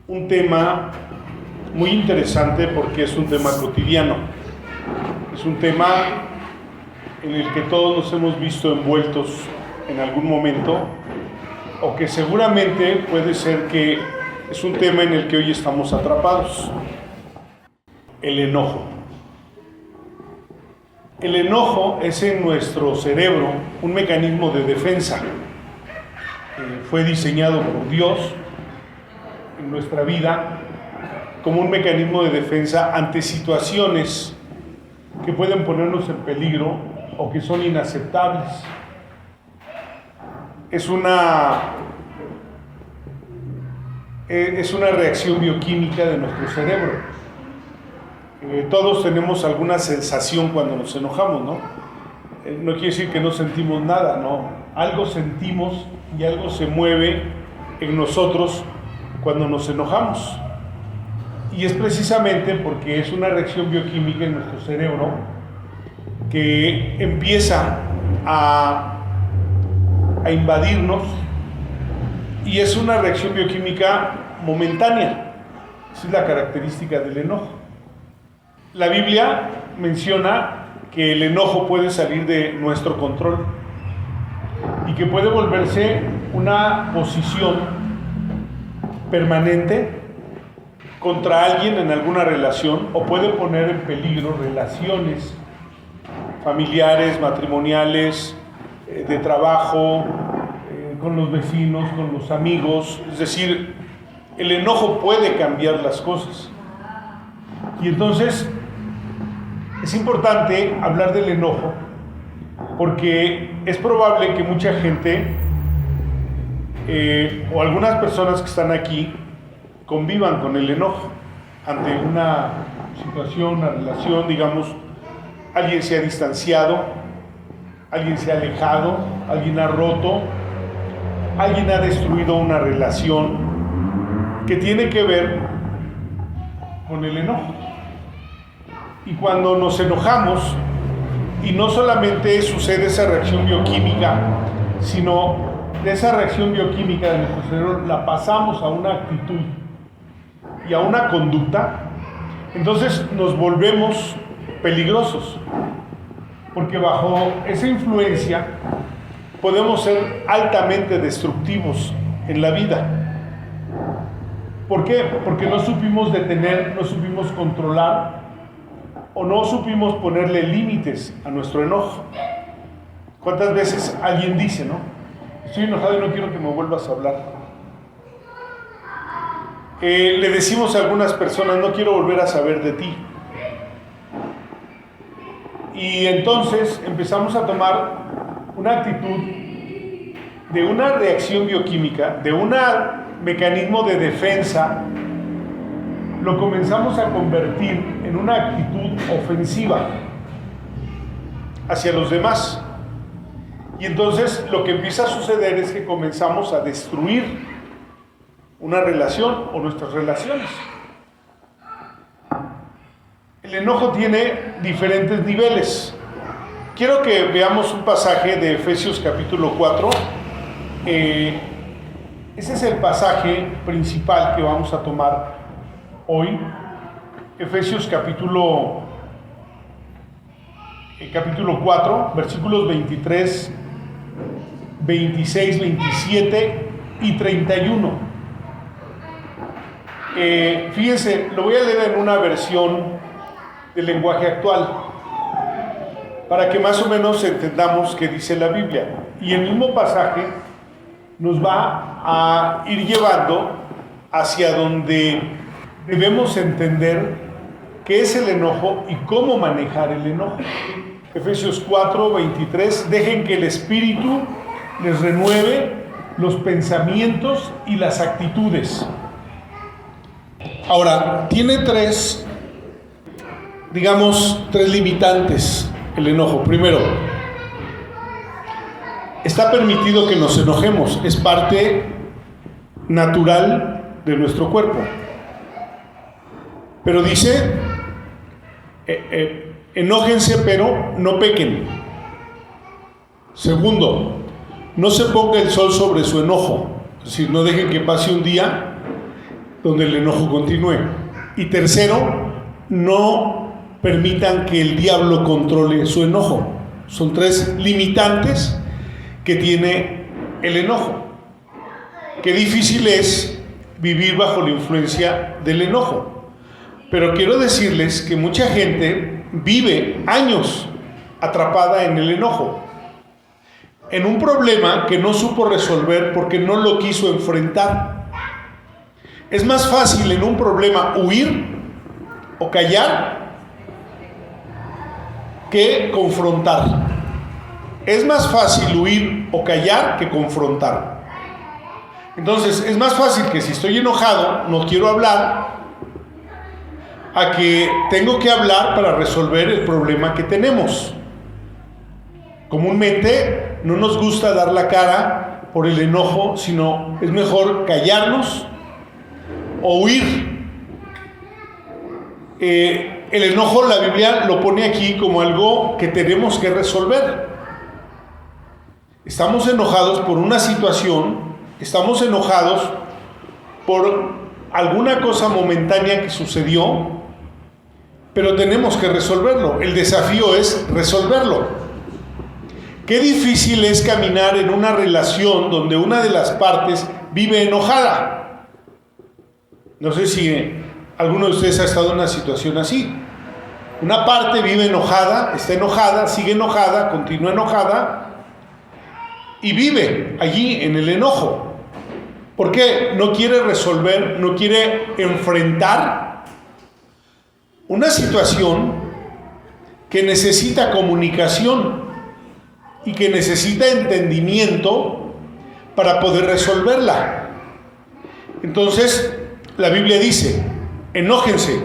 un tema muy interesante porque es un tema cotidiano. Es un tema en el que todos nos hemos visto envueltos en algún momento, o que seguramente puede ser que es un tema en el que hoy estamos atrapados. El enojo. El enojo es en nuestro cerebro un mecanismo de defensa. Fue diseñado por Dios en nuestra vida como un mecanismo de defensa ante situaciones que pueden ponernos en peligro o que son inaceptables. Es una reacción bioquímica de nuestro cerebro. Todos tenemos alguna sensación cuando nos enojamos, ¿no? No quiere decir que no sentimos nada, ¿no? Algo sentimos y algo se mueve en nosotros cuando nos enojamos. Y es precisamente porque es una reacción bioquímica en nuestro cerebro que empieza a invadirnos, y es una reacción bioquímica momentánea. Esa es la característica del enojo. La Biblia menciona que el enojo puede salir de nuestro control y que puede volverse una posición permanente contra alguien en alguna relación, o puede poner en peligro relaciones familiares, matrimoniales, de trabajo, con los vecinos, con los amigos. Es decir, el enojo puede cambiar las cosas. Y entonces es importante hablar del enojo, porque es probable que mucha gente o algunas personas que están aquí convivan con el enojo ante una situación, una relación. Digamos, alguien se ha distanciado, alguien se ha alejado, alguien ha roto, alguien ha destruido una relación que tiene que ver con el enojo. Y cuando nos enojamos, y no solamente sucede esa reacción bioquímica, sino de esa reacción bioquímica de nuestro cerebro la pasamos a una actitud y a una conducta, entonces nos volvemos peligrosos, porque bajo esa influencia podemos ser altamente destructivos en la vida. ¿Por qué? Porque no supimos detener, no supimos controlar, o no supimos ponerle límites a nuestro enojo. ¿Cuántas veces alguien dice, no? Estoy enojado y no quiero que me vuelvas a hablar. Le decimos a algunas personas, no quiero volver a saber de ti. Y entonces empezamos a tomar una actitud de una reacción bioquímica, de un mecanismo de defensa. Lo comenzamos a convertir en una actitud ofensiva hacia los demás. Y entonces lo que empieza a suceder es que comenzamos a destruir una relación o nuestras relaciones. El enojo tiene diferentes niveles. Quiero que veamos un pasaje de Efesios capítulo 4. Ese es el pasaje principal que vamos a tomar hoy. Efesios capítulo 4, versículos 23, 26, 27 y 31. Fíjense, lo voy a leer en una versión del lenguaje actual, para que más o menos entendamos qué dice la Biblia. Y el mismo pasaje nos va a ir llevando hacia donde debemos entender qué es el enojo y cómo manejar el enojo. Efesios 4, 23, dejen que el Espíritu les renueve los pensamientos y las actitudes. Ahora, tiene tres limitantes el enojo. Primero, está permitido que nos enojemos, es parte natural de nuestro cuerpo. Pero dice, enójense pero no pequen. Segundo, no se ponga el sol sobre su enojo, es decir, no dejen que pase un día donde el enojo continúe. Y tercero, no permitan que el diablo controle su enojo. Son 3 limitantes que tiene el enojo. Qué difícil es vivir bajo la influencia del enojo. Pero quiero decirles que mucha gente vive años atrapada en el enojo, en un problema que no supo resolver porque no lo quiso enfrentar. Es más fácil en un problema huir o callar que confrontar. Es más fácil huir o callar que confrontar. Entonces, es más fácil que si estoy enojado, no quiero hablar, a que tengo que hablar para resolver el problema que tenemos. Comúnmente no nos gusta dar la cara por el enojo, sino es mejor callarnos o huir. El enojo, la Biblia lo pone aquí como algo que tenemos que resolver. Estamos enojados por una situación, estamos enojados por alguna cosa momentánea que sucedió, pero tenemos que resolverlo. El desafío es resolverlo. Qué difícil es caminar en una relación donde una de las partes vive enojada. No sé si alguno de ustedes ha estado en una situación así. Una parte vive enojada, está enojada, sigue enojada, continúa enojada y vive allí en el enojo. ¿Por qué? No quiere resolver, no quiere enfrentar una situación que necesita comunicación y que necesita entendimiento para poder resolverla. Entonces, la Biblia dice, enójense.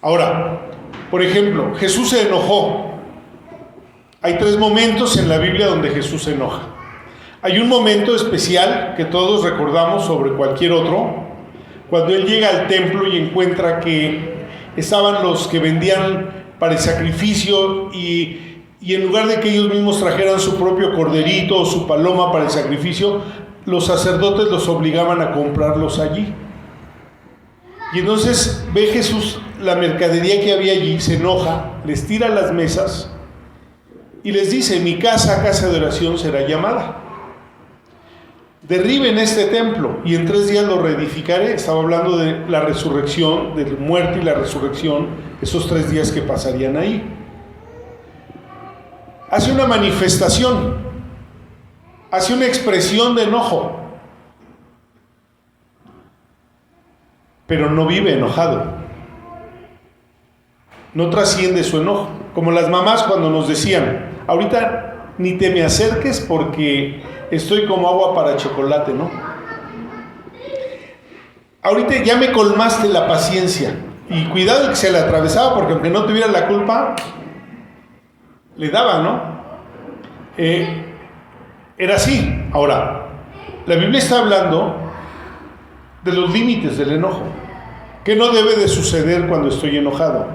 Ahora, por ejemplo, Jesús se enojó. Hay 3 momentos en la Biblia donde Jesús se enoja. Hay un momento especial que todos recordamos sobre cualquier otro, cuando Él llega al templo y encuentra que estaban los que vendían para el sacrificio y en lugar de que ellos mismos trajeran su propio corderito o su paloma para el sacrificio, los sacerdotes los obligaban a comprarlos allí. Y entonces ve Jesús la mercadería que había allí, se enoja, les tira las mesas y les dice, mi casa, casa de oración será llamada. Derriben este templo y en 3 días lo reedificaré. Estaba hablando de la resurrección, de la muerte y la resurrección, esos 3 días que pasarían ahí. Hace una manifestación, hace una expresión de enojo, pero no vive enojado, no trasciende su enojo, como las mamás cuando nos decían, ahorita ni te me acerques porque estoy como agua para chocolate, ¿no? Ahorita ya me colmaste la paciencia, y cuidado que se le atravesaba porque aunque no tuviera la culpa, le daba, ¿no? Era así. Ahora, la Biblia está hablando de los límites del enojo. ¿Qué no debe de suceder cuando estoy enojado?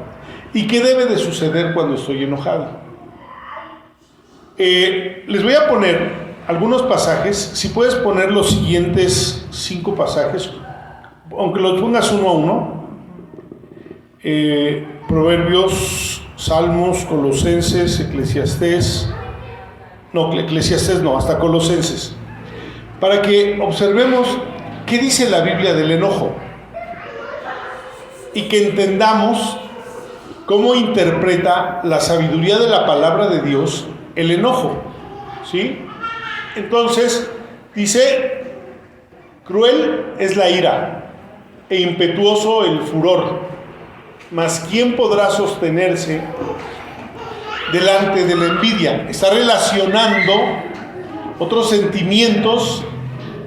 ¿Y qué debe de suceder cuando estoy enojado? Les voy a poner algunos pasajes. Si puedes poner los siguientes 5 pasajes, aunque los pongas uno a uno. Proverbios, Salmos, Colosenses, Eclesiastés no, hasta Colosenses, para que observemos qué dice la Biblia del enojo y que entendamos cómo interpreta la sabiduría de la palabra de Dios el enojo, ¿sí? Entonces, dice, cruel es la ira e impetuoso el furor, mas ¿quién podrá sostenerse delante de la envidia? Está relacionando otros sentimientos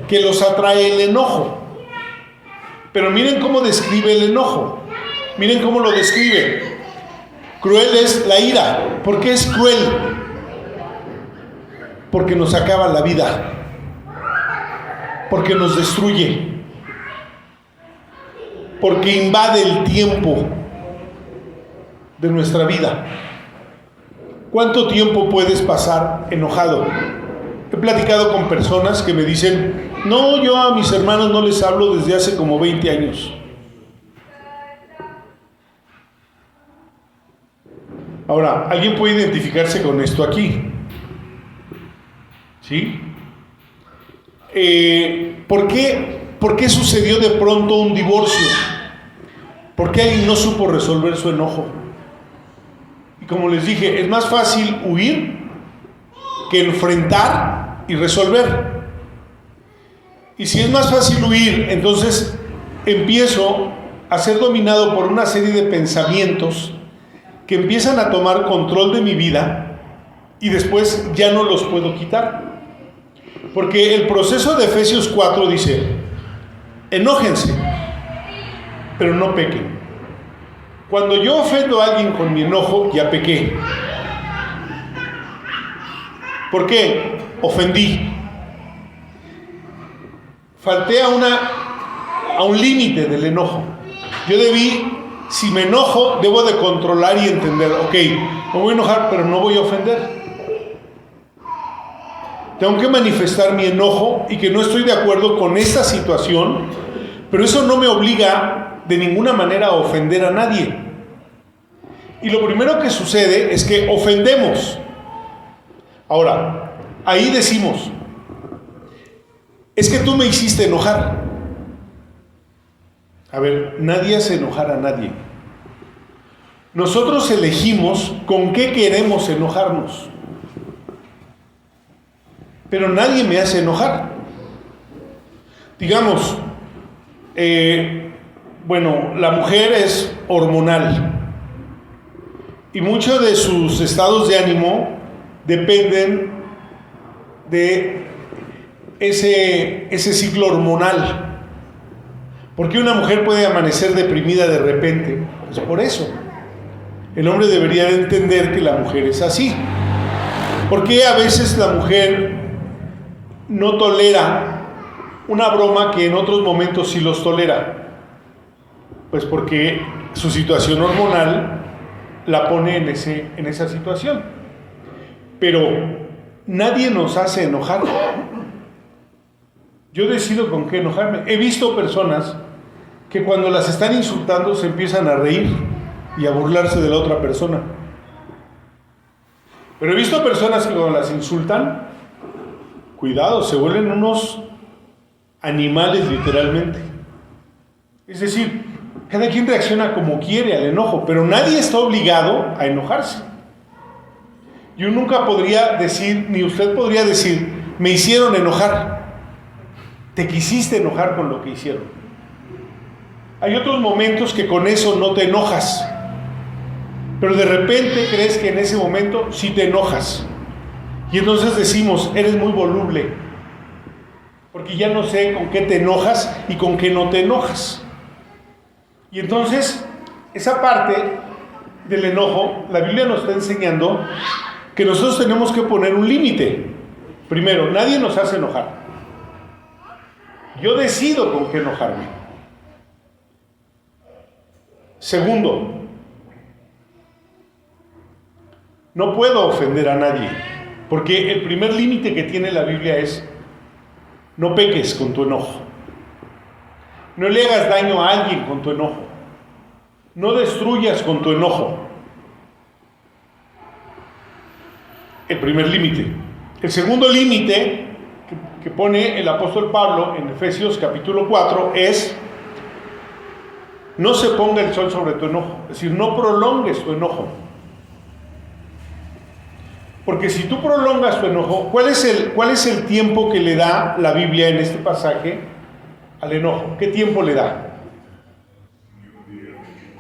que los atrae el enojo. Pero miren cómo describe el enojo. Miren cómo lo describe. Cruel es la ira. ¿Por qué es cruel? Porque nos acaba la vida. Porque nos destruye. Porque invade el tiempo de nuestra vida. ¿Cuánto tiempo puedes pasar enojado? He platicado con personas que me dicen, no, yo a mis hermanos no les hablo desde hace como 20 años. Ahora, ¿alguien puede identificarse con esto aquí? ¿Sí? ¿Por qué sucedió de pronto un divorcio? ¿Por qué alguien no supo resolver su enojo? Y como les dije, es más fácil huir que enfrentar y resolver. Y si es más fácil huir, entonces empiezo a ser dominado por una serie de pensamientos que empiezan a tomar control de mi vida y después ya no los puedo quitar. Porque el proceso de Efesios 4 dice, enójense, pero no pequen. Cuando yo ofendo a alguien con mi enojo, ya pequé. ¿Por qué? Ofendí. Falté a un límite del enojo. Yo si me enojo, debo de controlar y entender, ok, me voy a enojar, pero no voy a ofender. Tengo que manifestar mi enojo y que no estoy de acuerdo con esta situación, pero eso no me obliga de ninguna manera a ofender a nadie. Y lo primero que sucede es que ofendemos. Ahora, ahí decimos, es que tú me hiciste enojar. A ver, nadie hace enojar a nadie. Nosotros elegimos con qué queremos enojarnos. Pero nadie me hace enojar. Digamos, la mujer es hormonal y muchos de sus estados de ánimo dependen de ese ciclo hormonal. ¿Por qué una mujer puede amanecer deprimida de repente? Pues por eso. El hombre debería de entender que la mujer es así. ¿Por qué a veces la mujer no tolera una broma que en otros momentos sí los tolera? Pues porque su situación hormonal la pone en esa situación. Pero nadie nos hace enojar. Yo decido con qué enojarme. He visto personas que cuando las están insultando se empiezan a reír y a burlarse de la otra persona. Pero he visto personas que cuando las insultan, cuidado, se vuelven unos animales literalmente. Es decir, cada quien reacciona como quiere al enojo, pero nadie está obligado a enojarse. Yo nunca podría decir, ni usted podría decir, me hicieron enojar. Te quisiste enojar con lo que hicieron. Hay otros momentos que con eso no te enojas, pero de repente crees que en ese momento sí te enojas. Y entonces decimos, eres muy voluble, porque ya no sé con qué te enojas y con qué no te enojas. Y entonces, esa parte del enojo, la Biblia nos está enseñando que nosotros tenemos que poner un límite. Primero, nadie nos hace enojar. Yo decido con qué enojarme. Segundo, no puedo ofender a nadie, porque el primer límite que tiene la Biblia es: no peques con tu enojo. No le hagas daño a alguien con tu enojo. No destruyas con tu enojo. El primer límite. El segundo límite que pone el apóstol Pablo en Efesios capítulo 4 es: no se ponga el sol sobre tu enojo. Es decir, no prolongues tu enojo. Porque si tú prolongas tu enojo, ¿cuál es el tiempo que le da la Biblia en este pasaje al enojo? ¿Qué tiempo le da?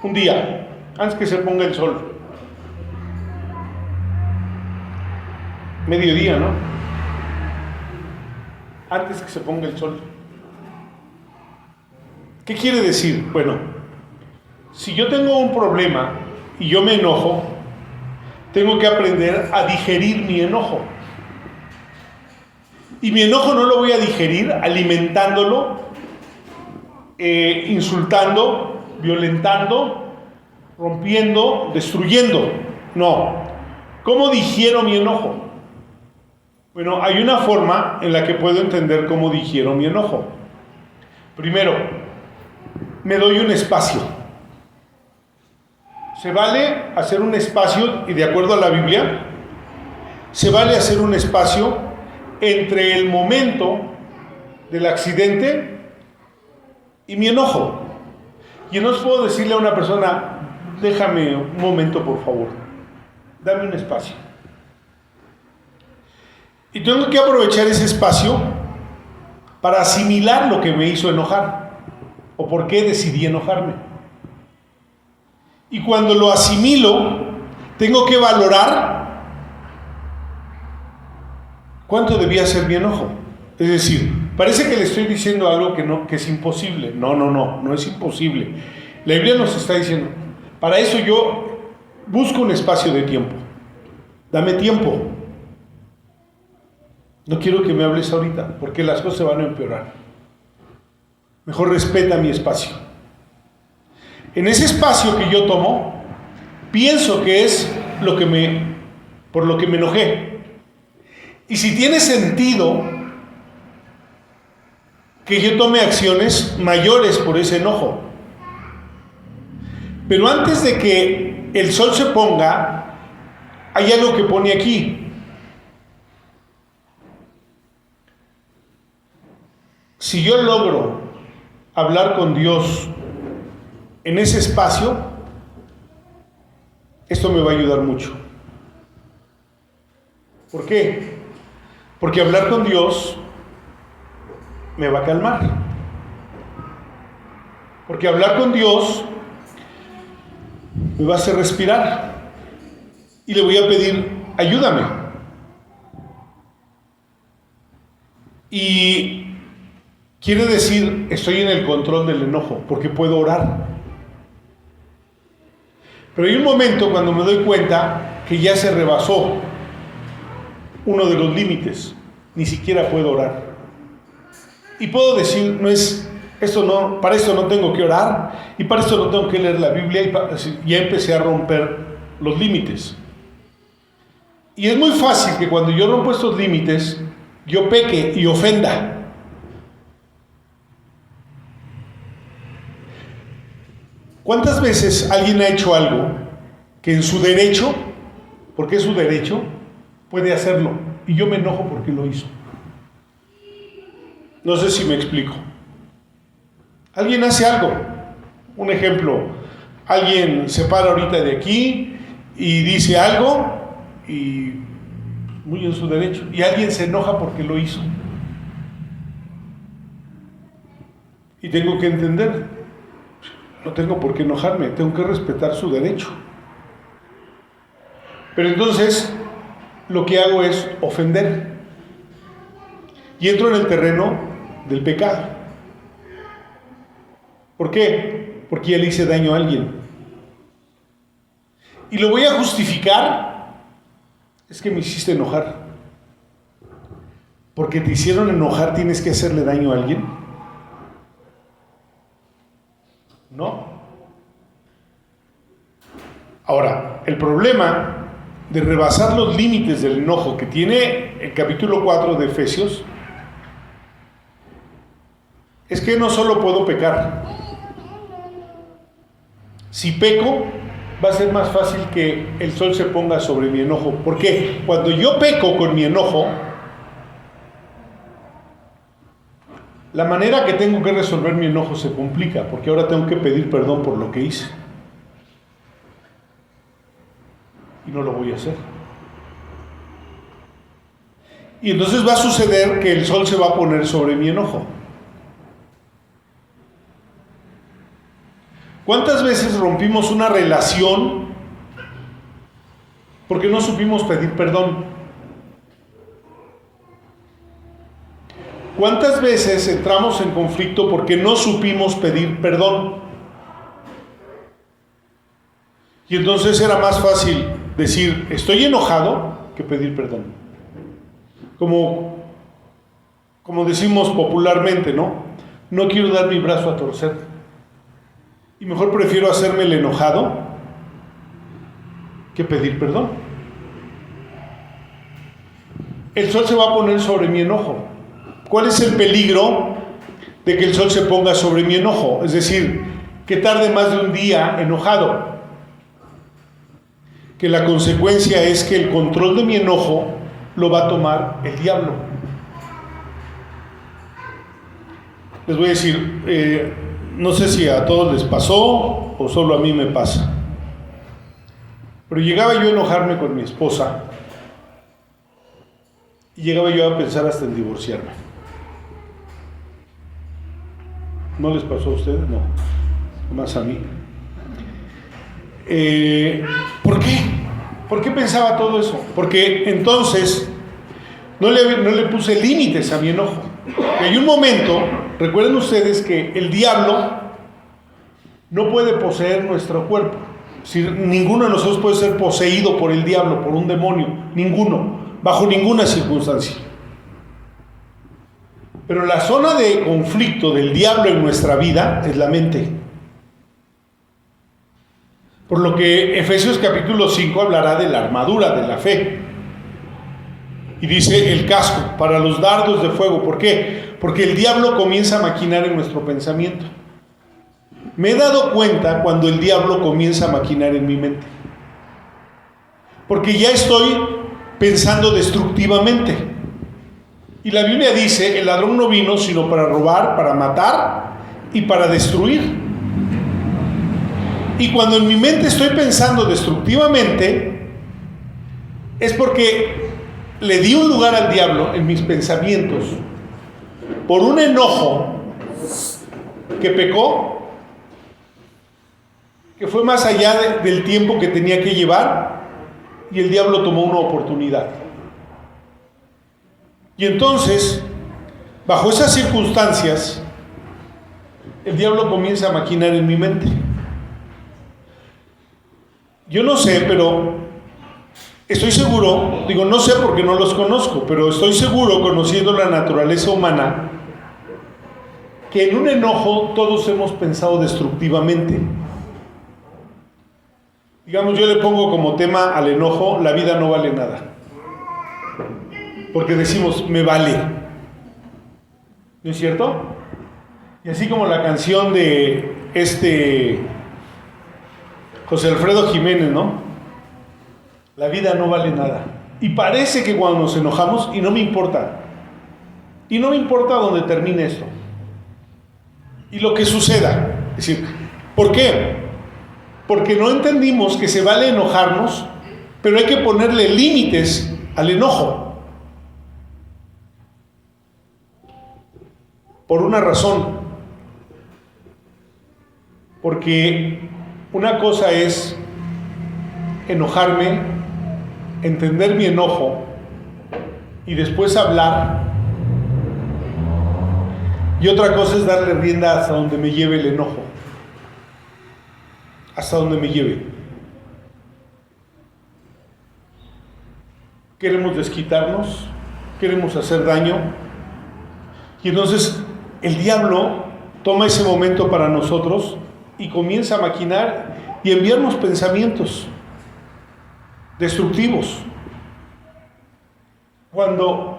Un día, antes que se ponga el sol. Mediodía, ¿no? Antes que se ponga el sol. ¿Qué quiere decir? Bueno, si yo tengo un problema y yo me enojo, tengo que aprender a digerir mi enojo. Y mi enojo no lo voy a digerir alimentándolo, insultando, violentando, rompiendo, destruyendo. No. ¿Cómo digiero mi enojo? Bueno, hay una forma en la que puedo entender cómo digiero mi enojo. Primero, me doy un espacio. Se vale hacer un espacio, y de acuerdo a la Biblia, se vale hacer un espacio entre el momento del accidente y mi enojo. Y no puedo decirle a una persona, déjame un momento por favor, dame un espacio. Y tengo que aprovechar ese espacio para asimilar lo que me hizo enojar o por qué decidí enojarme. Y cuando lo asimilo, tengo que valorar cuánto debía ser mi enojo. Es decir, parece que le estoy diciendo algo que es imposible. No es imposible. La Biblia nos está diciendo, para eso yo busco un espacio de tiempo. Dame tiempo. No quiero que me hables ahorita, porque las cosas se van a empeorar. Mejor respeta mi espacio. En ese espacio que yo tomo, pienso que es por lo que me enojé. Y si tiene sentido que yo tome acciones mayores por ese enojo. Pero antes de que el sol se ponga, hay algo que pone aquí. Si yo logro hablar con Dios en ese espacio, esto me va a ayudar mucho. ¿Por qué? Porque hablar con Dios me va a calmar. Porque hablar con Dios me va a hacer respirar. Y le voy a pedir, ayúdame. Y quiere decir, estoy en el control del enojo, porque puedo orar. Pero hay un momento cuando me doy cuenta que ya se rebasó uno de los límites. Ni siquiera puedo orar. Y puedo decir, para esto no tengo que orar, y para esto no tengo que leer la Biblia, y ya empecé a romper los límites. Y es muy fácil que cuando yo rompo estos límites, yo peque y ofenda. ¿Cuántas veces alguien ha hecho algo que en su derecho, porque es su derecho, puede hacerlo? Y yo me enojo porque lo hizo. No sé si me explico. Alguien hace algo. Un ejemplo, alguien se para ahorita de aquí y dice algo y muy en su derecho. Y alguien se enoja porque lo hizo. Y tengo que entender, no tengo por qué enojarme, tengo que respetar su derecho. Pero entonces, lo que hago es ofender. Y entro en el terreno del pecado. ¿Por qué? Porque ya le hice daño a alguien. Y lo voy a justificar, es que me hiciste enojar. Porque te hicieron enojar, ¿tienes que hacerle daño a alguien? No. Ahora, el problema de rebasar los límites del enojo que tiene el capítulo 4 de Efesios es que no solo puedo pecar. Si peco, va a ser más fácil que el sol se ponga sobre mi enojo. ¿Por qué? Cuando yo peco con mi enojo, la manera que tengo que resolver mi enojo se complica, porque ahora tengo que pedir perdón por lo que hice. Y no lo voy a hacer. Y entonces va a suceder que el sol se va a poner sobre mi enojo. ¿Cuántas veces rompimos una relación porque no supimos pedir perdón? ¿Cuántas veces entramos en conflicto porque no supimos pedir perdón? Y entonces era más fácil decir, estoy enojado, que pedir perdón. Como decimos popularmente, ¿no? No quiero dar mi brazo a torcer. Y mejor prefiero hacerme el enojado que pedir perdón. el sol se va a poner sobre mi enojo. ¿Cuál es el peligro de que el sol se ponga sobre mi enojo? Es decir, que tarde más de un día enojado. Que la consecuencia es que el control de mi enojo lo va a tomar el diablo. Les voy a decir, no sé si a todos les pasó o solo a mí me pasa, pero llegaba yo a enojarme con mi esposa y llegaba yo a pensar hasta en divorciarme. ¿No les pasó a ustedes? No, más a mí. ¿Por qué? ¿Por qué pensaba todo eso? Porque entonces no le puse límites a mi enojo. Y hay un momento, recuerden ustedes que el diablo no puede poseer nuestro cuerpo. Es decir, ninguno de nosotros puede ser poseído por el diablo, por un demonio. Ninguno, bajo ninguna circunstancia. Pero la zona de conflicto del diablo en nuestra vida es la mente. Por lo que Efesios capítulo 5 hablará de la armadura de la fe. Y dice el casco para los dardos de fuego. ¿Por qué? Porque el diablo comienza a maquinar en nuestro pensamiento. Me he dado cuenta cuando el diablo comienza a maquinar en mi mente. Porque ya estoy pensando destructivamente. Y la Biblia dice, el ladrón no vino sino para robar, para matar y para destruir. Y cuando en mi mente estoy pensando destructivamente, es porque le di un lugar al diablo en mis pensamientos por un enojo que pecó, que fue más allá del tiempo que tenía que llevar, y el diablo tomó una oportunidad. Y entonces, bajo esas circunstancias, el diablo comienza a maquinar en mi mente. Yo no sé, pero estoy seguro, digo no sé porque no los conozco, pero estoy seguro, conociendo la naturaleza humana, que en un enojo todos hemos pensado destructivamente. Digamos, yo le pongo como tema al enojo, la vida no vale nada. Porque decimos, me vale. ¿No es cierto? Y así como la canción de José Alfredo Jiménez, ¿no? La vida no vale nada. Y parece que cuando nos enojamos, y no me importa dónde termine esto, y lo que suceda. Es decir, ¿por qué? Porque no entendimos que se vale enojarnos, pero hay que ponerle límites al enojo. Por una razón. Porque una cosa es enojarme, entender mi enojo y después hablar. Y otra cosa es darle rienda hasta donde me lleve el enojo. Hasta donde me lleve. Queremos desquitarnos, queremos hacer daño. Y entonces el diablo toma ese momento para nosotros y comienza a maquinar y enviarnos pensamientos destructivos.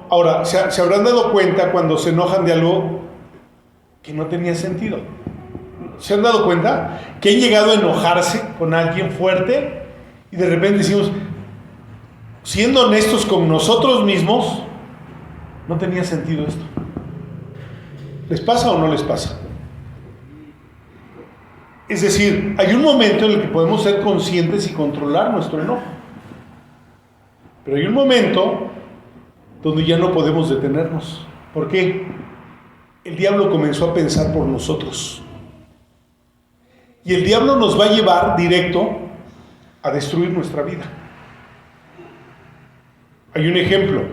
Ahora, se habrán dado cuenta cuando se enojan de algo que no tenía sentido. ¿Se han dado cuenta que han llegado a enojarse con alguien fuerte y de repente decimos, siendo honestos con nosotros mismos, no tenía sentido esto? ¿Les pasa o no les pasa? Es decir, hay un momento en el que podemos ser conscientes y controlar nuestro enojo. Pero hay un momento donde ya no podemos detenernos. ¿Por qué? El diablo comenzó a pensar por nosotros. Y el diablo nos va a llevar directo a destruir nuestra vida. Hay un ejemplo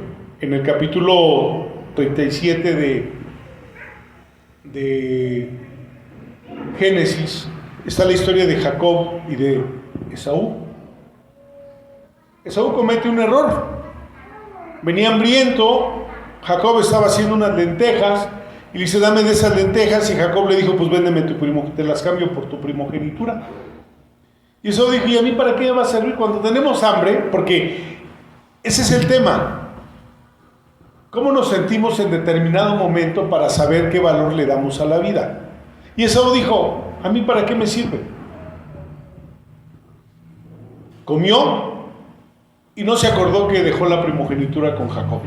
en el capítulo 37 de Génesis. Está la historia de Jacob y de Esaú. Esaú comete un error. Venía hambriento, Jacob estaba haciendo unas lentejas y le dice, dame de esas lentejas, y Jacob le dijo, pues véndeme te las cambio por tu primogenitura. Y Esaú dijo, ¿y a mí para qué me va a servir cuando tenemos hambre? Porque ese es el tema. ¿Cómo nos sentimos en determinado momento para saber qué valor le damos a la vida? Y Esaú dijo, ¿a mí para qué me sirve? Comió y no se acordó que dejó la primogenitura con Jacob.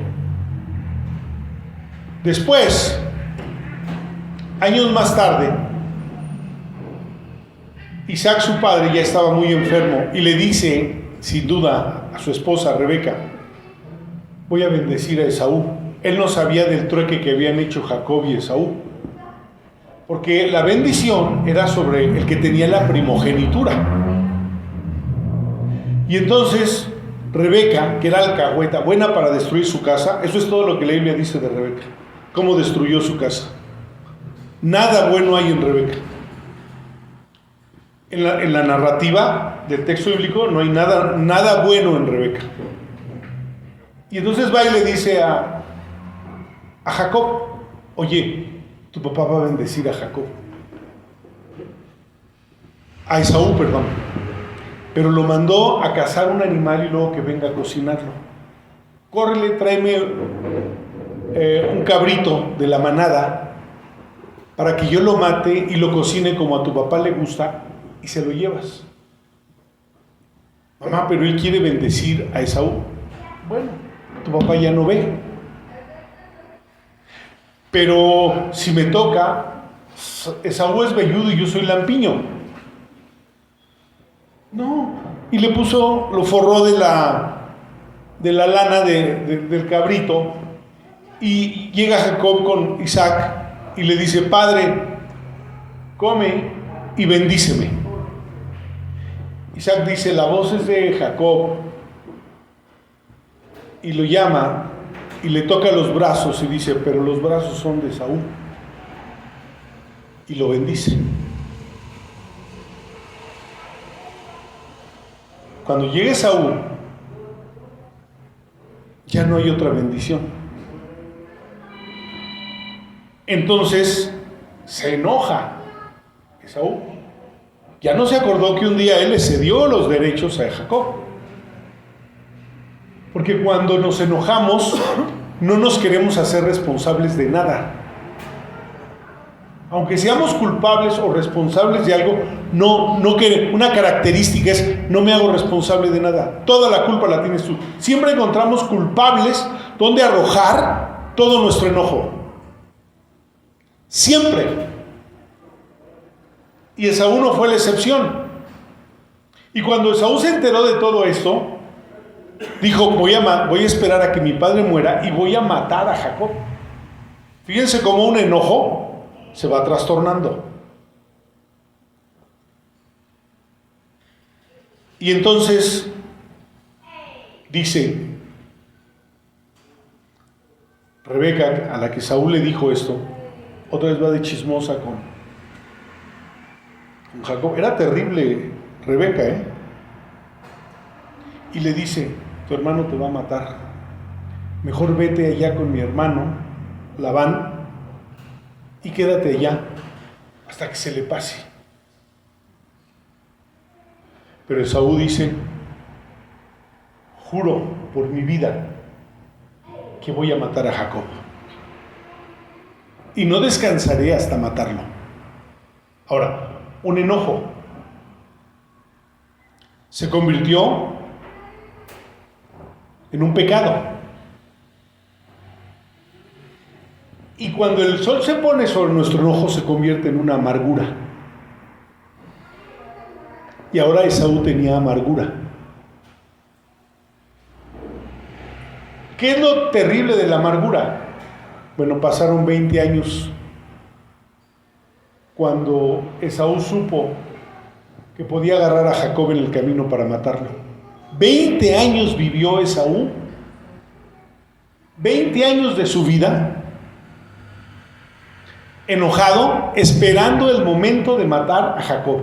Después, años más tarde, Isaac, su padre, ya estaba muy enfermo y le dice, sin duda, a su esposa Rebeca, voy a bendecir a Esaú. Él no sabía del trueque que habían hecho Jacob y Esaú, porque la bendición era sobre el que tenía la primogenitura. Y entonces Rebeca, que era alcahueta, buena para destruir su casa, eso es todo lo que la Biblia dice de Rebeca, cómo destruyó su casa. Nada bueno hay en Rebeca. En la narrativa del texto bíblico no hay nada bueno en Rebeca. Y entonces va y le dice a Jacob, oye, tu papá va a bendecir a Jacob. A Esaú, perdón. Pero lo mandó a cazar un animal y luego que venga a cocinarlo. Córrele, tráeme un cabrito de la manada para que yo lo mate y lo cocine como a tu papá le gusta y se lo llevas. Mamá, pero él quiere bendecir a Esaú. Bueno, tu papá ya no ve. Pero si me toca, Esaú es velludo y yo soy lampiño. No. Y le puso, lo forró de la lana del cabrito. Y llega Jacob con Isaac y le dice, padre, come y bendíceme. Isaac dice, la voz es de Jacob. Y lo llama y le toca los brazos y dice, pero los brazos son de Esaú. Y lo bendice. Cuando llegue Esaú, ya no hay otra bendición. Entonces se enoja Esaú. Ya no se acordó que un día él le cedió los derechos a Jacob. Porque cuando nos enojamos, no nos queremos hacer responsables de nada. Aunque seamos culpables o responsables de algo, una característica es, no me hago responsable de nada. Toda la culpa la tienes tú. Siempre encontramos culpables donde arrojar todo nuestro enojo. Siempre. Y Esaú no fue la excepción. Y cuando Esaú se enteró de todo esto, dijo, voy a esperar a que mi padre muera y voy a matar a Jacob. Fíjense cómo un enojo se va trastornando. Y entonces dice Rebeca, a la que Saúl le dijo esto, otra vez va de chismosa con Jacob. Era terrible Rebeca, y le dice, tu hermano te va a matar, mejor vete allá con mi hermano Labán y quédate allá hasta que se le pase. Pero Esaú dice, juro por mi vida que voy a matar a Jacob y no descansaré hasta matarlo. Ahora, un enojo se convirtió en un pecado. Y cuando el sol se pone sobre nuestro enojo, se convierte en una amargura. Y ahora Esaú tenía amargura. ¿Qué es lo terrible de la amargura? Bueno, pasaron 20 años cuando Esaú supo que podía agarrar a Jacob en el camino para matarlo. 20 años vivió Esaú. 20 años de su vida enojado, esperando el momento de matar a Jacob.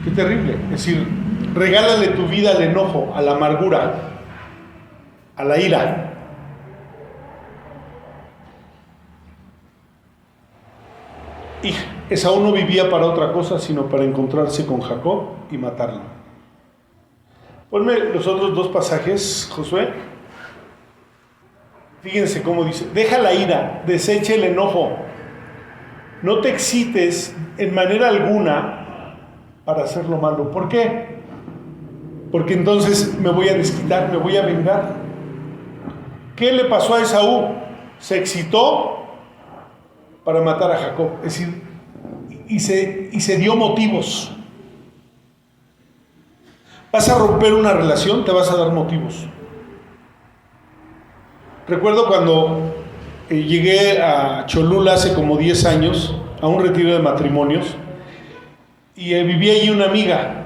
Qué terrible. Es decir, regálale tu vida al enojo, a la amargura, a la ira. Y Esaú no vivía para otra cosa, sino para encontrarse con Jacob y matarlo. Ponme los otros dos pasajes, Josué. Fíjense cómo dice: deja la ira, desecha el enojo, no te excites en manera alguna para hacer lo malo. ¿Por qué? Porque entonces me voy a desquitar, me voy a vengar. ¿Qué le pasó a Esaú? Se excitó para matar a Jacob, es decir, y se dio motivos. Vas a romper una relación, te vas a dar motivos. Recuerdo cuando llegué a Cholula hace como 10 años, a un retiro de matrimonios, y vivía allí una amiga,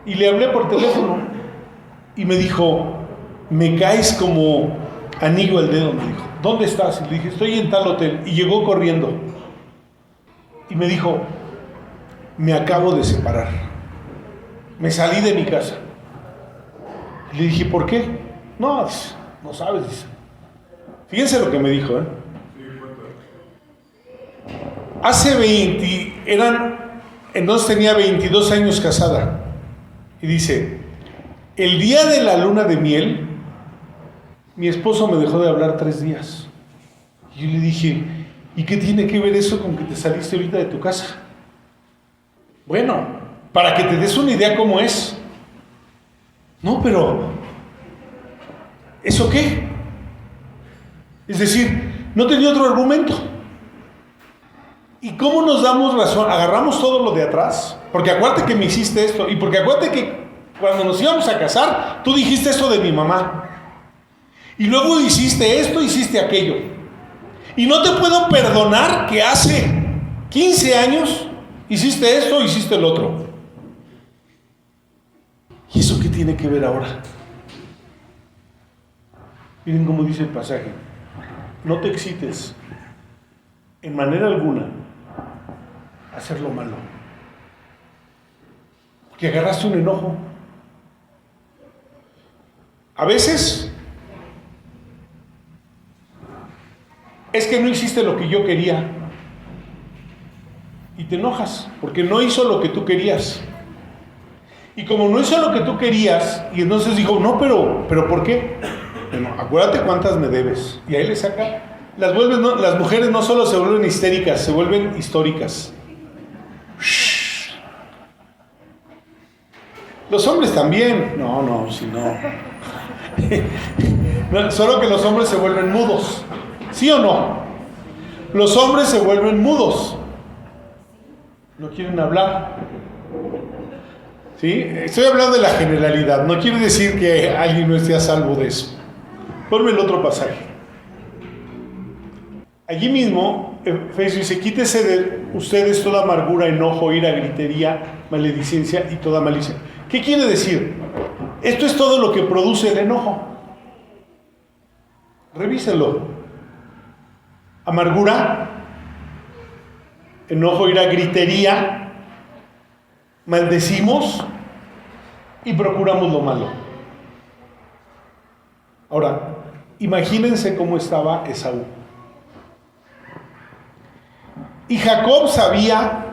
y le hablé por teléfono, y me dijo: me caes como anillo al dedo, me dijo. ¿Dónde estás? Y le dije: estoy en tal hotel. Y llegó corriendo, y me dijo: me acabo de separar, me salí de mi casa. Y le dije: ¿por qué? No, no sabes, dice. Fíjense lo que me dijo, entonces tenía 22 años casada. Y dice: el día de la luna de miel, mi esposo me dejó de hablar 3 días. Y yo le dije: ¿y qué tiene que ver eso con que te saliste ahorita de tu casa? Bueno, para que te des una idea cómo es. No, pero ¿eso qué? Es decir, no tenía otro argumento. ¿Y cómo nos damos razón? Agarramos todo lo de atrás, porque acuérdate que me hiciste esto, y porque acuérdate que cuando nos íbamos a casar, tú dijiste esto de mi mamá, y luego hiciste esto, hiciste aquello, y no te puedo perdonar que hace 15 años hiciste esto, hiciste el otro. ¿Y eso qué tiene que ver ahora? Miren cómo dice el pasaje: no te excites en manera alguna a hacer lo malo, porque agarraste un enojo. A veces es que no hiciste lo que yo quería y te enojas porque no hizo lo que tú querías. Y como no hizo lo que tú querías, y entonces dijo: no, pero ¿por qué? Bueno, acuérdate cuántas me debes. Y ahí le saca. Las mujeres no solo se vuelven histéricas, se vuelven históricas. Los hombres también. No, si no. Solo que los hombres se vuelven mudos. ¿Sí o no? Los hombres se vuelven mudos. No quieren hablar. ¿Sí? Estoy hablando de la generalidad. No quiere decir que alguien no esté a salvo de eso. Ponme el otro pasaje. Allí mismo, Efesios dice: quítese de ustedes toda amargura, enojo, ira, gritería, maledicencia y toda malicia. ¿Qué quiere decir? Esto es todo lo que produce el enojo. Revísenlo. Amargura, enojo, ira, gritería, maldecimos y procuramos lo malo. Ahora, imagínense cómo estaba Esaú. Y Jacob sabía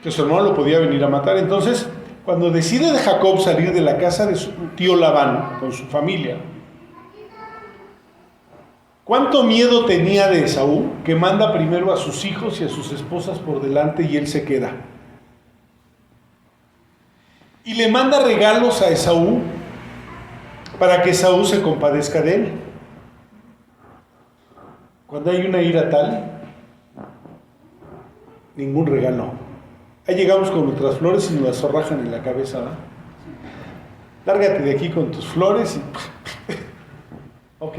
que su hermano lo podía venir a matar. Entonces, cuando decide de Jacob salir de la casa de su tío Labán con su familia, ¿cuánto miedo tenía de Esaú, que manda primero a sus hijos y a sus esposas por delante y él se queda? Y le manda regalos a Esaú para que Esaú se compadezca de él. Cuando hay una ira tal, ningún regalo. Ahí llegamos con nuestras flores y nos las zorrajan en la cabeza, ¿verdad? Lárgate de aquí con tus flores y... ok.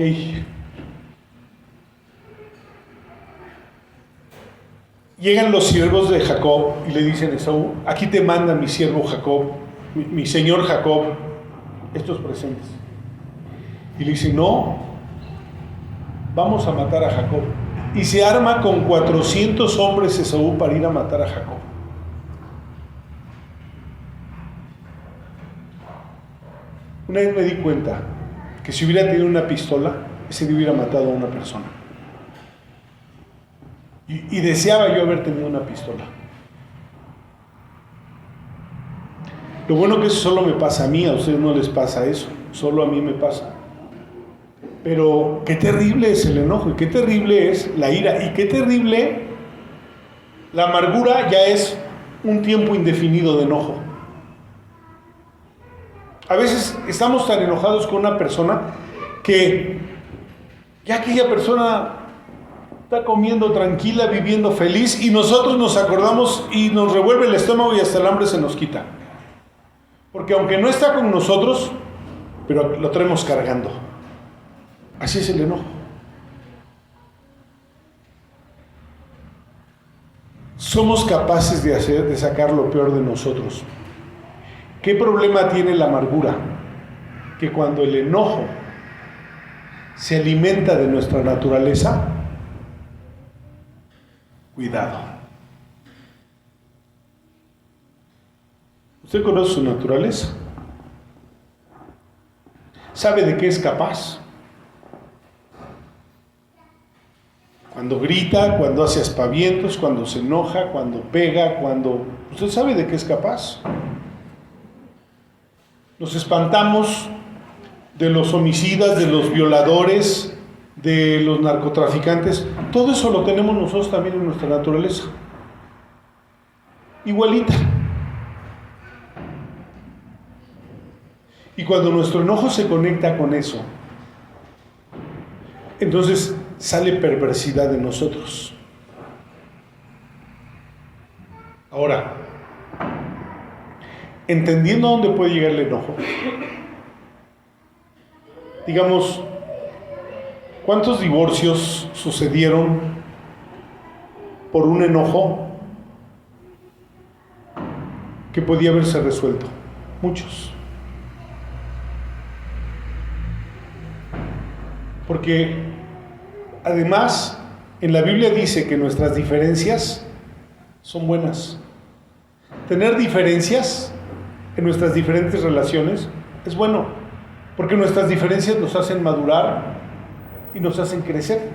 Llegan los siervos de Jacob y le dicen a Esaú: aquí te manda mi siervo Jacob, mi señor Jacob, estos presentes. Y le dice: no, vamos a matar a Jacob. Y se arma con 400 hombres Esaú para ir a matar a Jacob. Una vez me di cuenta que si hubiera tenido una pistola, ese día hubiera matado a una persona. Y deseaba yo haber tenido una pistola. Lo bueno que eso solo me pasa a mí, a ustedes no les pasa eso, solo a mí me pasa. Pero qué terrible es el enojo, y qué terrible es la ira, y qué terrible la amargura. Ya es un tiempo indefinido de enojo. A veces estamos tan enojados con una persona que ya aquella persona está comiendo tranquila, viviendo feliz, y nosotros nos acordamos y nos revuelve el estómago y hasta el hambre se nos quita. Porque aunque no está con nosotros, pero lo traemos cargando. Así es el enojo. Somos capaces de sacar lo peor de nosotros. ¿Qué problema tiene la amargura? Que cuando el enojo se alimenta de nuestra naturaleza, cuidado. ¿Usted conoce su naturaleza? ¿Sabe de qué es capaz? Cuando grita, cuando hace aspavientos, cuando se enoja, cuando pega, cuando... ¿Usted sabe de qué es capaz? Nos espantamos de los homicidas, de los violadores, de los narcotraficantes. Todo eso lo tenemos nosotros también en nuestra naturaleza. Igualita. Y cuando nuestro enojo se conecta con eso, entonces sale perversidad de nosotros. Ahora, entendiendo a dónde puede llegar el enojo, digamos, ¿cuántos divorcios sucedieron por un enojo que podía haberse resuelto? Muchos. Porque además en la Biblia dice que nuestras diferencias son buenas. Tener diferencias en nuestras diferentes relaciones es bueno, porque nuestras diferencias nos hacen madurar y nos hacen crecer.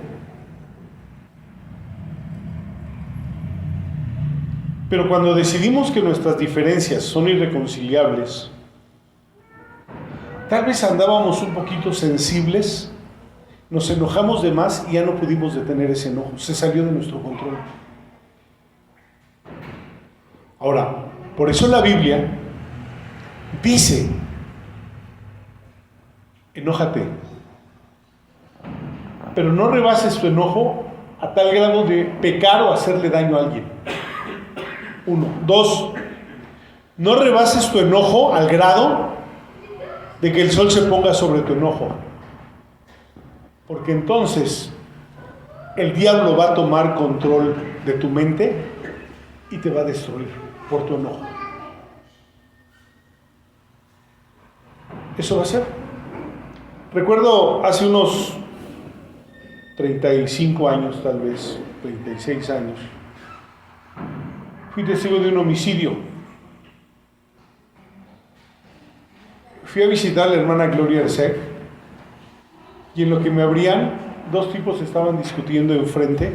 Pero cuando decidimos que nuestras diferencias son irreconciliables, tal vez andábamos un poquito sensibles, nos enojamos de más y ya no pudimos detener ese enojo, se salió de nuestro control. Ahora, por eso la Biblia dice, enójate, pero no rebases tu enojo a tal grado de pecar o hacerle daño a alguien. 1. 2. No rebases tu enojo al grado de que el sol se ponga sobre tu enojo, porque entonces el diablo va a tomar control de tu mente y te va a destruir por tu enojo. Eso va a ser. Recuerdo hace unos 35 años, tal vez 36 años, fui testigo de un homicidio. Fui a visitar a la hermana Gloria Ersek, y en lo que me abrían, dos tipos estaban discutiendo enfrente,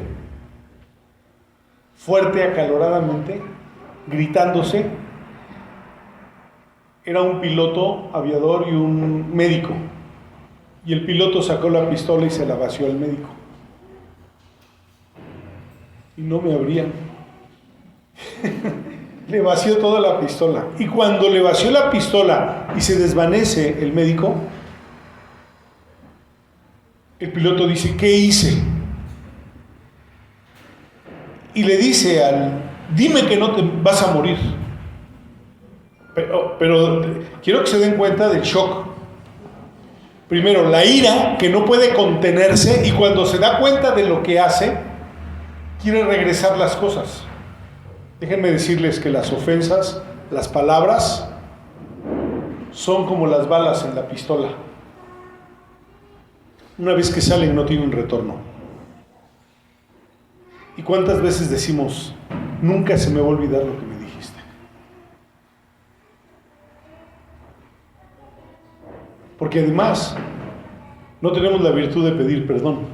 fuerte, acaloradamente, gritándose. Era un piloto aviador y un médico, y el piloto sacó la pistola y se la vació al médico, y no me abrían. Le vació toda la pistola, y cuando le vació la pistola y se desvanece el médico, el piloto dice, ¿qué hice? Y le dice dime que no te vas a morir. Pero quiero que se den cuenta del shock. Primero, la ira que no puede contenerse, y cuando se da cuenta de lo que hace, quiere regresar las cosas. Déjenme decirles que las ofensas, las palabras, son como las balas en la pistola. Una vez que salen no tienen retorno. ¿Y cuántas veces decimos, nunca se me va a olvidar lo que me dijiste? Porque además no tenemos la virtud de pedir perdón.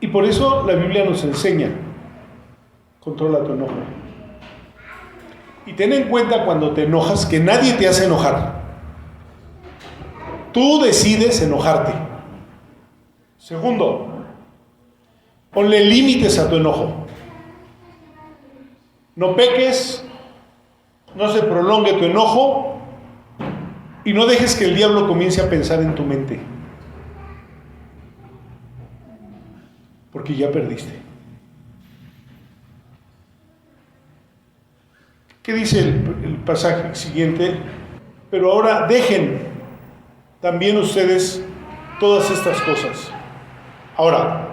Y por eso la Biblia nos enseña Controla tu enojo. Y ten en cuenta cuando te enojas que nadie te hace enojar. Tú decides enojarte. Segundo, ponle límites a tu enojo. No peques, no se prolongue tu enojo y no dejes que el diablo comience a pensar en tu mente. Porque ya perdiste. ¿Qué dice el pasaje siguiente? Pero ahora dejen también ustedes todas estas cosas. Ahora,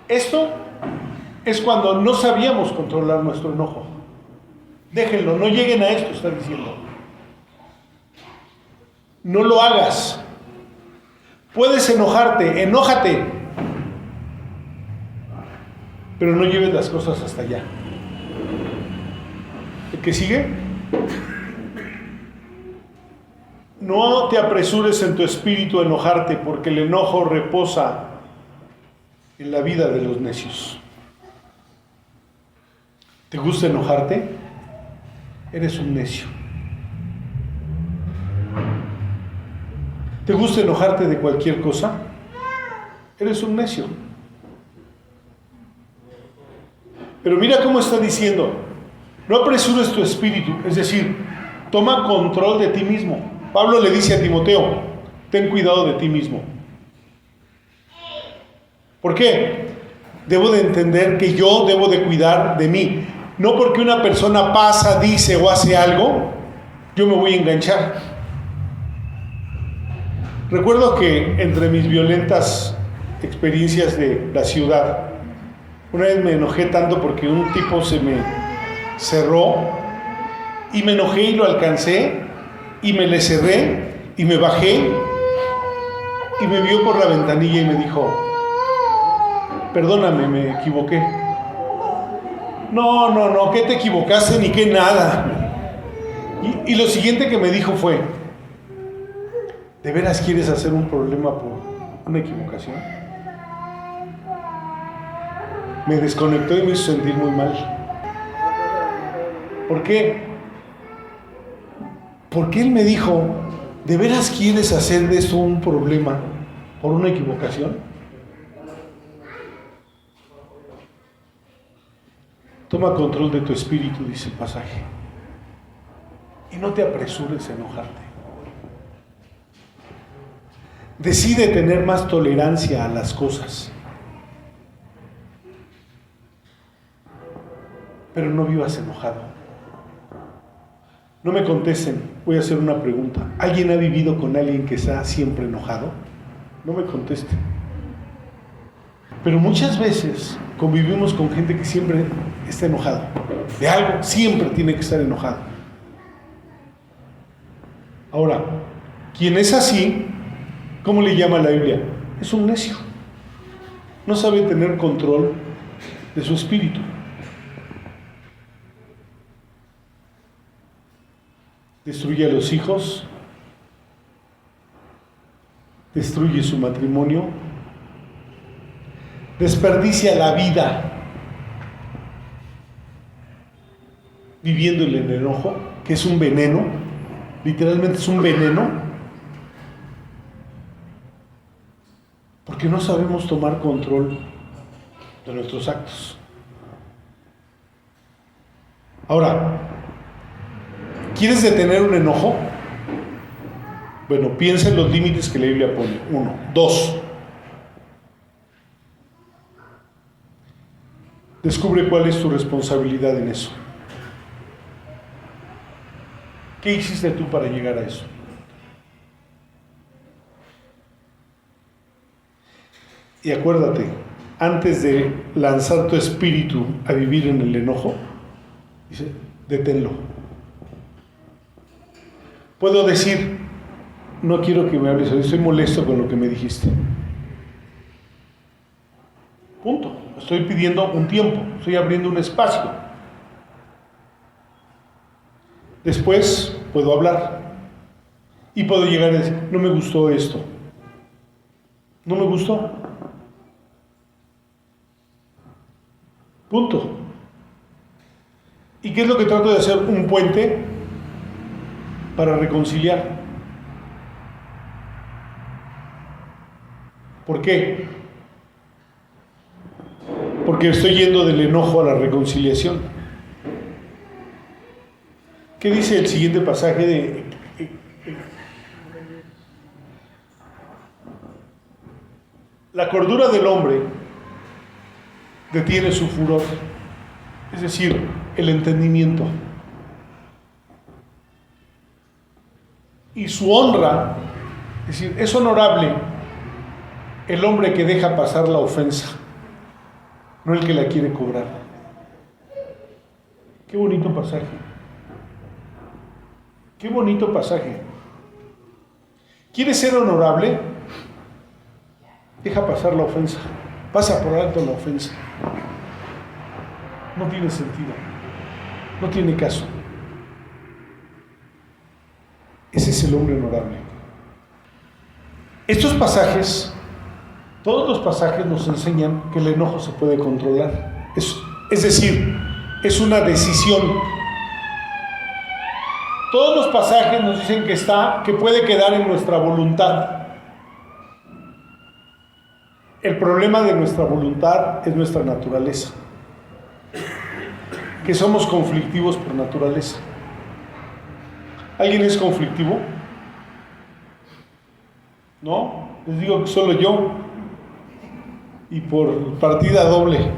esto es cuando no sabíamos controlar nuestro enojo. Déjenlo, no lleguen a esto, está diciendo. No lo hagas. Puedes enojarte, enójate, pero no lleves las cosas hasta allá. ¿El que sigue? No te apresures en tu espíritu a enojarte, porque el enojo reposa en la vida de los necios. ¿Te gusta enojarte? Eres un necio. ¿Te gusta enojarte de cualquier cosa? Eres un necio. Pero mira cómo está diciendo, no apresures tu espíritu, es decir, toma control de ti mismo. Pablo le dice a Timoteo, ten cuidado de ti mismo. ¿Por qué? Debo de entender que yo debo de cuidar de mí. No porque una persona pasa, dice o hace algo, yo me voy a enganchar. Recuerdo que entre mis violentas experiencias de la ciudad, una vez me enojé tanto porque un tipo se me cerró y me enojé y lo alcancé y me le cerré y me bajé y me vio por la ventanilla y me dijo, perdóname, me equivoqué. No, ¿qué te equivocaste ni qué nada? Y lo siguiente que me dijo fue, ¿de veras quieres hacer un problema por una equivocación? Me desconectó y me hizo sentir muy mal. ¿Por qué? Porque él me dijo, ¿de veras quieres hacer de esto un problema por una equivocación? Toma control de tu espíritu, dice el pasaje. Y no te apresures a enojarte. Decide tener más tolerancia a las cosas. Pero no vivas enojado. No me contesten, voy a hacer una pregunta. ¿Alguien ha vivido con alguien que está siempre enojado? No me contesten. Pero muchas veces convivimos con gente que siempre está enojado. De algo, siempre tiene que estar enojado. Ahora, quien es así, ¿cómo le llama la Biblia? Es un necio. No sabe tener control de su espíritu. Destruye a los hijos, destruye su matrimonio, desperdicia la vida viviendo en el enojo, que es un veneno, literalmente es un veneno, porque no sabemos tomar control de nuestros actos. Ahora, ¿quieres detener un enojo? Bueno, piensa en los límites que la Biblia pone. 1. 2. Descubre cuál es tu responsabilidad en eso. ¿Qué hiciste tú para llegar a eso? Y acuérdate, antes de lanzar tu espíritu a vivir en el enojo, dice, deténlo. Puedo decir, no quiero que me hables hoy, estoy molesto con lo que me dijiste. Punto. Estoy pidiendo un tiempo, estoy abriendo un espacio. Después puedo hablar y puedo llegar a decir, no me gustó esto. No me gustó. Punto. ¿Y qué es lo que trato de hacer? Un puente para reconciliar. ¿Por qué? Porque estoy yendo del enojo a la reconciliación. ¿Qué dice el siguiente pasaje de la cordura del hombre detiene su furor? Es decir, el entendimiento. Y su honra, es decir, es honorable el hombre que deja pasar la ofensa, no el que la quiere cobrar. Qué bonito pasaje. Qué bonito pasaje. ¿Quieres ser honorable? Deja pasar la ofensa. Pasa por alto la ofensa. No tiene sentido. No tiene caso. Ese es el hombre honorable. Estos pasajes, todos los pasajes nos enseñan que el enojo se puede controlar. Es decir, es una decisión. Todos los pasajes nos dicen que puede quedar en nuestra voluntad. El problema de nuestra voluntad es nuestra naturaleza. Que somos conflictivos por naturaleza. ¿Alguien es conflictivo? ¿No? Les digo que solo yo. Y por partida doble.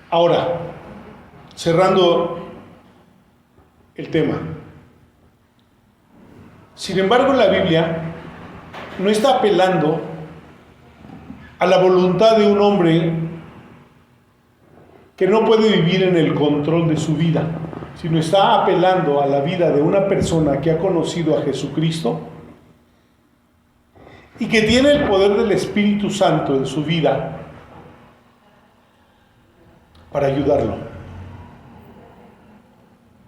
Ahora, cerrando el tema. Sin embargo, la Biblia no está apelando a la voluntad de un hombre que no puede vivir en el control de su vida, sino está apelando a la vida de una persona que ha conocido a Jesucristo y que tiene el poder del Espíritu Santo en su vida para ayudarlo,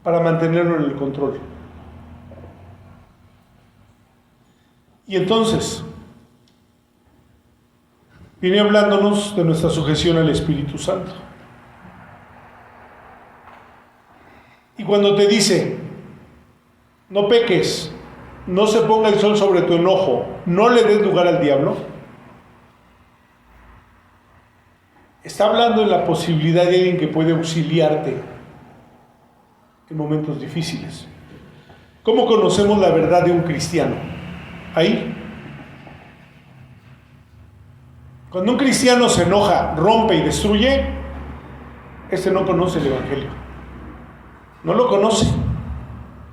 para mantenerlo en el control. Y entonces, viene hablándonos de nuestra sujeción al Espíritu Santo. Y cuando te dice, no peques, no se ponga el sol sobre tu enojo, no le des lugar al diablo, está hablando de la posibilidad de alguien que puede auxiliarte en momentos difíciles. ¿Cómo conocemos la verdad de un cristiano? Ahí. Cuando un cristiano se enoja, rompe y destruye, este no conoce el Evangelio. No lo conoce.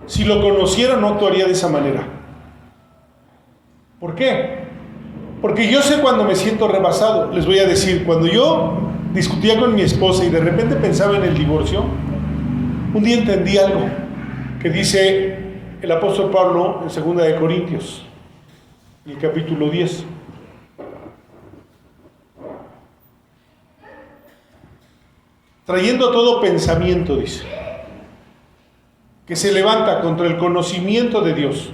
Si lo conociera, no actuaría de esa manera. ¿Por qué? Porque yo sé cuando me siento rebasado. Les voy a decir, cuando yo discutía con mi esposa y de repente pensaba en el divorcio, un día entendí algo que dice el apóstol Pablo en 2 de Corintios, en el capítulo 10. Trayendo todo pensamiento, dice, que se levanta contra el conocimiento de Dios,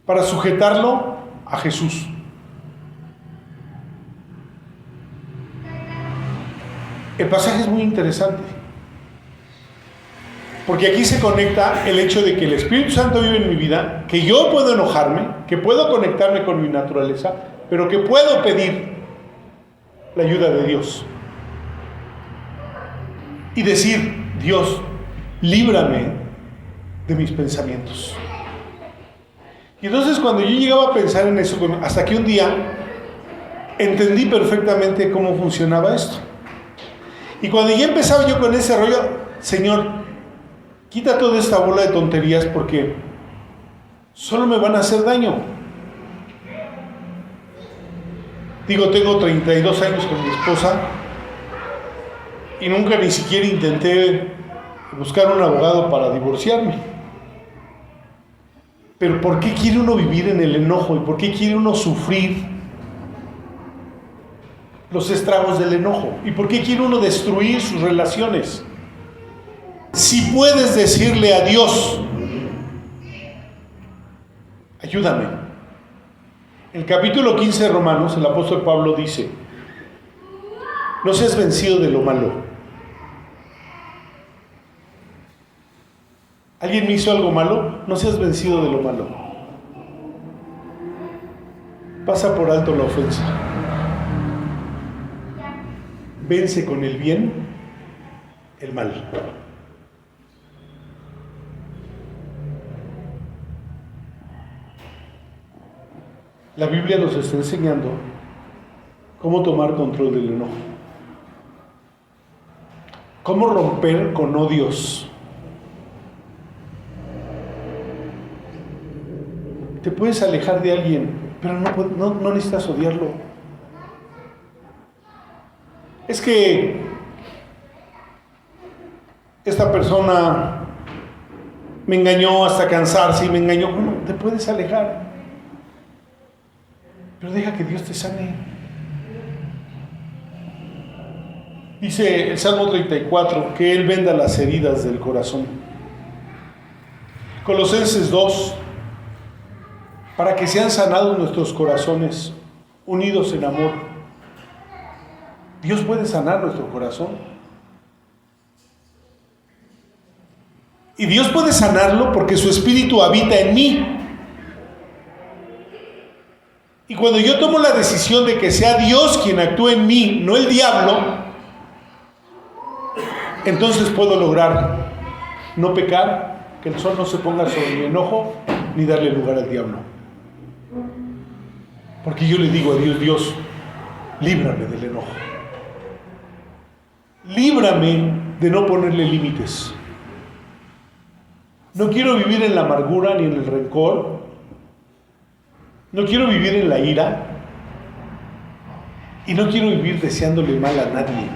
para sujetarlo a Jesús. El pasaje es muy interesante, porque aquí se conecta el hecho de que el Espíritu Santo vive en mi vida, que yo puedo enojarme, que puedo conectarme con mi naturaleza, pero que puedo pedir la ayuda de Dios y decir, Dios, líbrame de mis pensamientos. Y entonces cuando yo llegaba a pensar en eso, hasta que un día entendí perfectamente cómo funcionaba esto. Y cuando ya empezaba yo con ese rollo, Señor, quita toda esta bola de tonterías porque solo me van a hacer daño. Digo, tengo 32 años con mi esposa y nunca ni siquiera intenté buscar un abogado para divorciarme. Pero ¿por qué quiere uno vivir en el enojo? ¿Y por qué quiere uno sufrir los estragos del enojo? ¿Y por qué quiere uno destruir sus relaciones? Si puedes decirle a Dios, ayúdame. En el capítulo 15 de Romanos, el apóstol Pablo dice, No seas vencido de lo malo. ¿Alguien me hizo algo malo? No seas vencido de lo malo. Pasa por alto la ofensa. Vence con el bien el mal. La Biblia nos está enseñando cómo tomar control del enojo. Cómo romper con odios. Te puedes alejar de alguien, pero no necesitas odiarlo. Es que esta persona me engañó hasta cansarse y me engañó. Bueno, te puedes alejar, pero deja que Dios te sane. Dice el Salmo 34 que Él venda las heridas del corazón. Colosenses 2, para que sean sanados nuestros corazones, unidos en amor. Dios puede sanar nuestro corazón. Y Dios puede sanarlo porque su Espíritu habita en mí. Y cuando yo tomo la decisión de que sea Dios quien actúe en mí, no el diablo, entonces puedo lograr no pecar, que el sol no se ponga sobre mi enojo, ni darle lugar al diablo. Porque yo le digo a Dios, Dios, líbrame del enojo. Líbrame de no ponerle límites. No quiero vivir en la amargura ni en el rencor. No quiero vivir en la ira. Y no quiero vivir deseándole mal a nadie.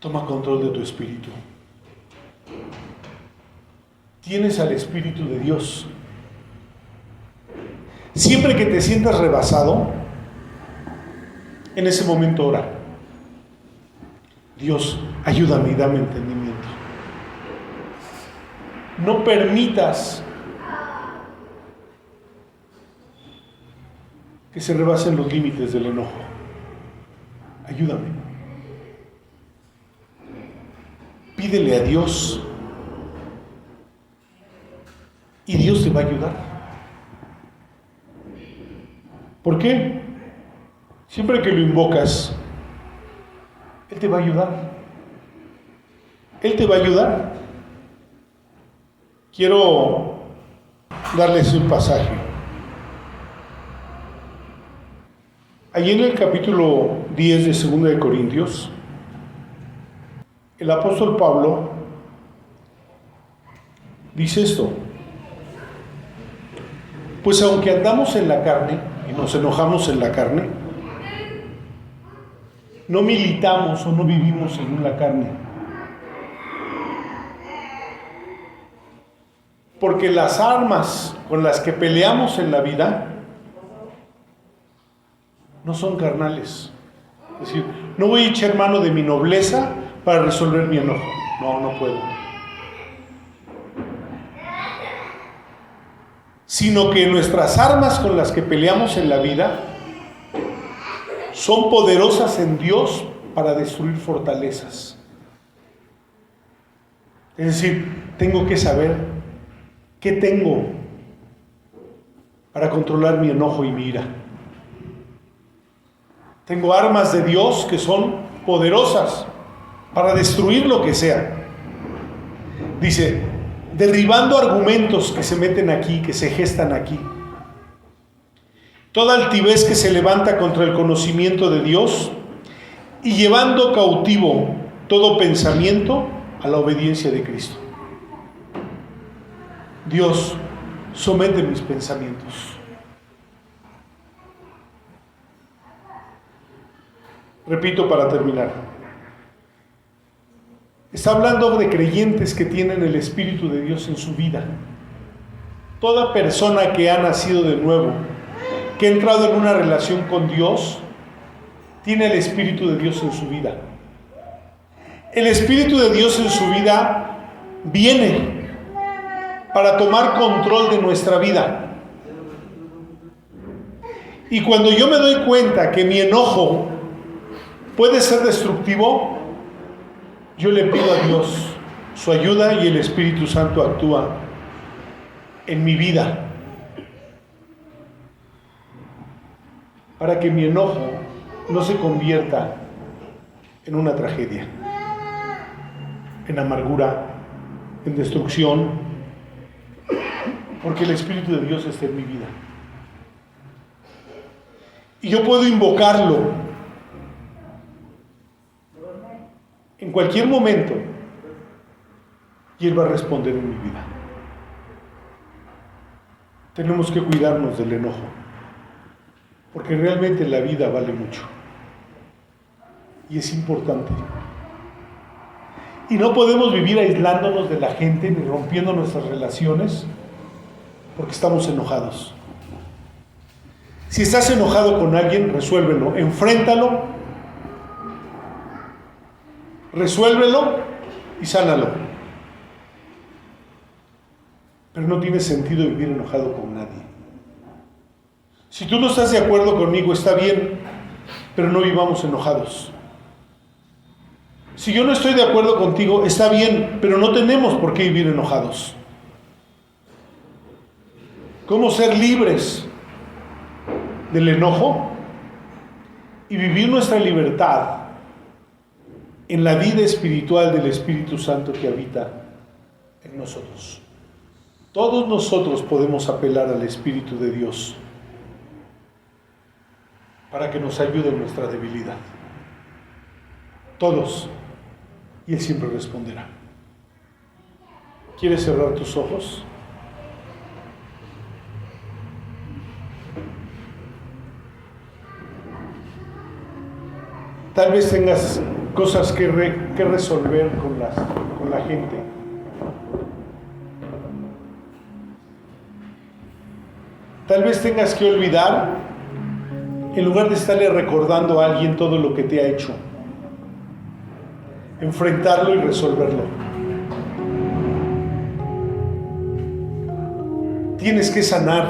Toma control de tu espíritu. Tienes al Espíritu de Dios. Siempre que te sientas rebasado, en ese momento ora. Dios, ayúdame y dame entendimiento. No permitas que se rebasen los límites del enojo. Ayúdame. Pídele a Dios y Dios te va a ayudar. ¿Por qué? Siempre que lo invocas, Él te va a ayudar. Él te va a ayudar. Quiero darles un pasaje. Allí en el capítulo 10 de 2 de Corintios, el apóstol Pablo dice esto: pues aunque andamos en la carne y nos enojamos en la carne, no militamos o no vivimos según la carne. Porque las armas con las que peleamos en la vida no son carnales. Es decir, no voy a echar mano de mi nobleza para resolver mi enojo. No puedo. Sino que nuestras armas con las que peleamos en la vida son poderosas en Dios para destruir fortalezas. Es decir, tengo que saber qué tengo para controlar mi enojo y mi ira. Tengo armas de Dios que son poderosas para destruir lo que sea. Dice, derribando argumentos que se meten aquí, que se gestan aquí. Toda altivez que se levanta contra el conocimiento de Dios y llevando cautivo todo pensamiento a la obediencia de Cristo. Dios, somete mis pensamientos. Repito para terminar. Está hablando de creyentes que tienen el Espíritu de Dios en su vida. Toda persona que ha nacido de nuevo, que ha entrado en una relación con Dios, tiene el Espíritu de Dios en su vida. El Espíritu de Dios en su vida viene para tomar control de nuestra vida. Y cuando yo me doy cuenta que mi enojo puede ser destructivo, yo le pido a Dios su ayuda y el Espíritu Santo actúa en mi vida para que mi enojo no se convierta en una tragedia, en amargura, en destrucción, porque el Espíritu de Dios está en mi vida. Y yo puedo invocarlo en cualquier momento y Él va a responder en mi vida. Tenemos que cuidarnos del enojo, porque realmente la vida vale mucho y es importante. Y no podemos vivir aislándonos de la gente ni rompiendo nuestras relaciones porque estamos enojados. Si estás enojado con alguien, resuélvelo, enfréntalo, resuélvelo y sánalo. Pero no tiene sentido vivir enojado con nadie. Si tú no estás de acuerdo conmigo, está bien, pero no vivamos enojados. Si yo no estoy de acuerdo contigo, está bien, pero no tenemos por qué vivir enojados. ¿Cómo ser libres del enojo y vivir nuestra libertad en la vida espiritual del Espíritu Santo que habita en nosotros? Todos nosotros podemos apelar al Espíritu de Dios para que nos ayude en nuestra debilidad. Todos. Y Él siempre responderá. ¿Quieres cerrar tus ojos? Tal vez tengas cosas que resolver con la gente. Tal vez tengas que olvidar en lugar de estarle recordando a alguien todo lo que te ha hecho. Enfrentarlo y resolverlo. Tienes que sanar.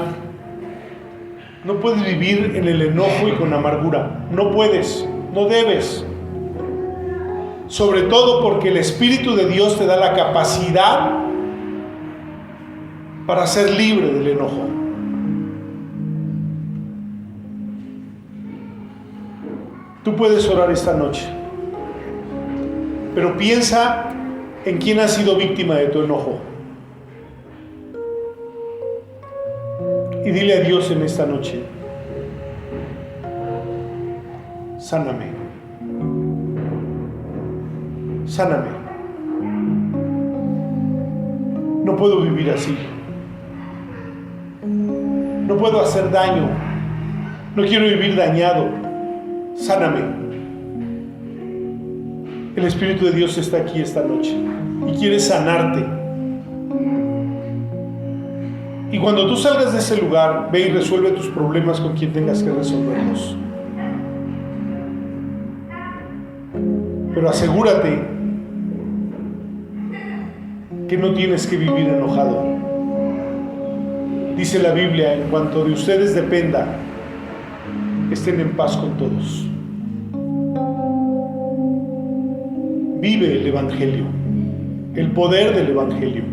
No puedes vivir en el enojo y con amargura. No puedes, no debes. Sobre todo porque el Espíritu de Dios te da la capacidad para ser libre del enojo. Tú puedes orar esta noche, pero piensa en quién ha sido víctima de tu enojo. Y dile a Dios en esta noche: sáname. Sáname. No puedo vivir así. No puedo hacer daño. No quiero vivir dañado. Sáname. El Espíritu de Dios está aquí esta noche y quiere sanarte. Y cuando tú salgas de ese lugar, ve y resuelve tus problemas con quien tengas que resolverlos. Pero asegúrate que no tienes que vivir enojado. Dice la Biblia: en cuanto de ustedes dependa, estén en paz con todos. Vive el Evangelio, el poder del Evangelio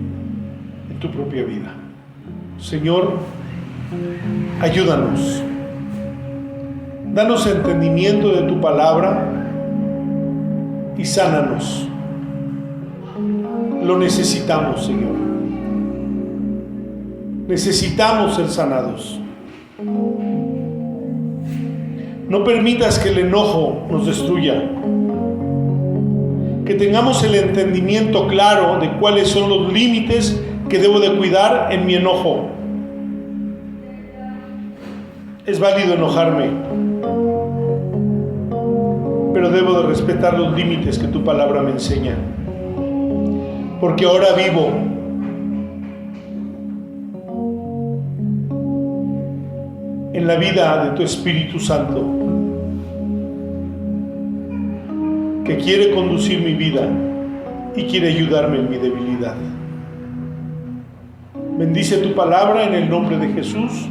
en tu propia vida. Señor, ayúdanos. Danos entendimiento de tu palabra y sánanos. Lo necesitamos, Señor. Necesitamos ser sanados. No permitas que el enojo nos destruya. Que tengamos el entendimiento claro de cuáles son los límites que debo de cuidar en mi enojo. Es válido enojarme, pero debo de respetar los límites que tu palabra me enseña. Porque ahora vivo en la vida de tu Espíritu Santo, que quiere conducir mi vida y quiere ayudarme en mi debilidad. Bendice tu palabra en el nombre de Jesús.